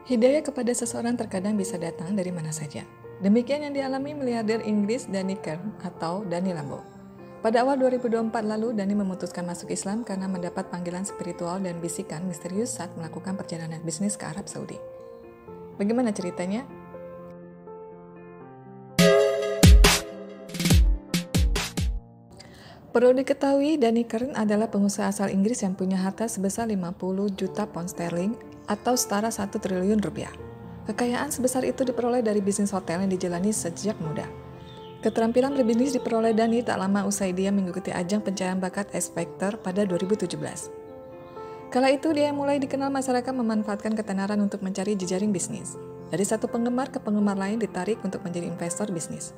Hidayah kepada seseorang terkadang bisa datang dari mana saja. Demikian yang dialami miliarder Inggris Danny Kern atau Danny Lambo. Pada awal 2024 lalu, Danny memutuskan masuk Islam karena mendapat panggilan spiritual dan bisikan misterius saat melakukan perjalanan bisnis ke Arab Saudi. Bagaimana ceritanya? Perlu diketahui, Danny Kern adalah pengusaha asal Inggris yang punya harta sebesar 50 juta pound sterling atau setara 1 triliun rupiah. Kekayaan sebesar itu diperoleh dari bisnis hotel yang dijalani sejak muda. Keterampilan berbisnis diperoleh Danny tak lama usai dia mengikuti ajang pencarian bakat X Factor pada 2017. Kala itu dia mulai dikenal masyarakat memanfaatkan ketenaran untuk mencari jejaring bisnis. Dari satu penggemar ke penggemar lain ditarik untuk menjadi investor bisnis.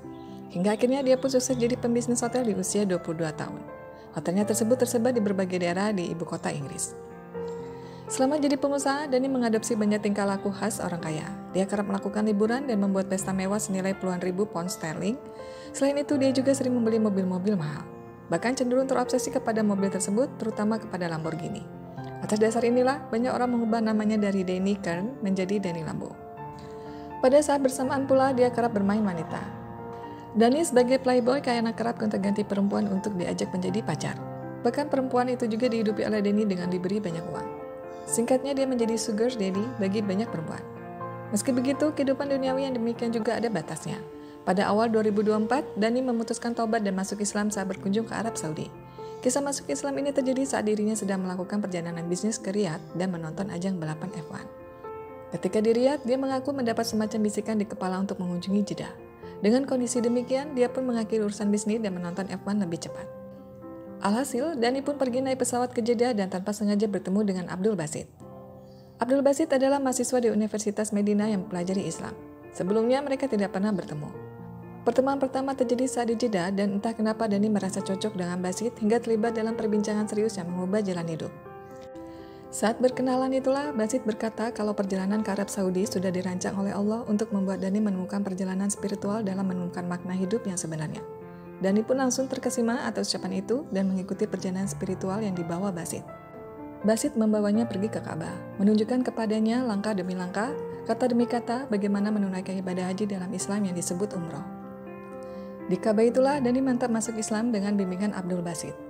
Hingga akhirnya dia pun sukses jadi pembisnis hotel di usia 22 tahun. Hotelnya tersebut tersebar di berbagai daerah di ibu kota Inggris. Selama jadi pengusaha, Danny mengadopsi banyak tingkah laku khas orang kaya. Dia kerap melakukan liburan dan membuat pesta mewah senilai puluhan ribu pound sterling. Selain itu, dia juga sering membeli mobil-mobil mahal. Bahkan cenderung terobsesi kepada mobil tersebut, terutama kepada Lamborghini. Atas dasar inilah, banyak orang mengubah namanya dari Danny Kern menjadi Danny Lambo. Pada saat bersamaan pula, dia kerap bermain wanita. Danny sebagai playboy karena kerap gonta-ganti perempuan untuk diajak menjadi pacar. Bahkan perempuan itu juga dihidupi oleh Danny dengan diberi banyak uang. Singkatnya, dia menjadi sugar daddy bagi banyak perempuan. Meski begitu, kehidupan duniawi yang demikian juga ada batasnya. Pada awal 2024, Danny memutuskan taubat dan masuk Islam saat berkunjung ke Arab Saudi. Kisah masuk Islam ini terjadi saat dirinya sedang melakukan perjalanan bisnis ke Riyadh dan menonton ajang balapan F1. Ketika di Riyadh, dia mengaku mendapat semacam bisikan di kepala untuk mengunjungi Jeddah. Dengan kondisi demikian, dia pun mengakhiri urusan bisnis dan menonton F1 lebih cepat. Alhasil, Danny pun pergi naik pesawat ke Jeddah dan tanpa sengaja bertemu dengan Abdul Basit. Abdul Basit adalah mahasiswa di Universitas Medina yang mempelajari Islam. Sebelumnya mereka tidak pernah bertemu. Pertemuan pertama terjadi saat di Jeddah dan entah kenapa Danny merasa cocok dengan Basit hingga terlibat dalam perbincangan serius yang mengubah jalan hidup. Saat berkenalan itulah, Basit berkata kalau perjalanan ke Arab Saudi sudah dirancang oleh Allah untuk membuat Danny menemukan perjalanan spiritual dalam menemukan makna hidup yang sebenarnya. Danny pun langsung terkesima atas ucapan itu dan mengikuti perjalanan spiritual yang dibawa Basit. Basit membawanya pergi ke Ka'bah, menunjukkan kepadanya langkah demi langkah, kata demi kata, bagaimana menunaikan ibadah haji dalam Islam yang disebut umroh. Di Ka'bah itulah Danny mantap masuk Islam dengan bimbingan Abdul Basit.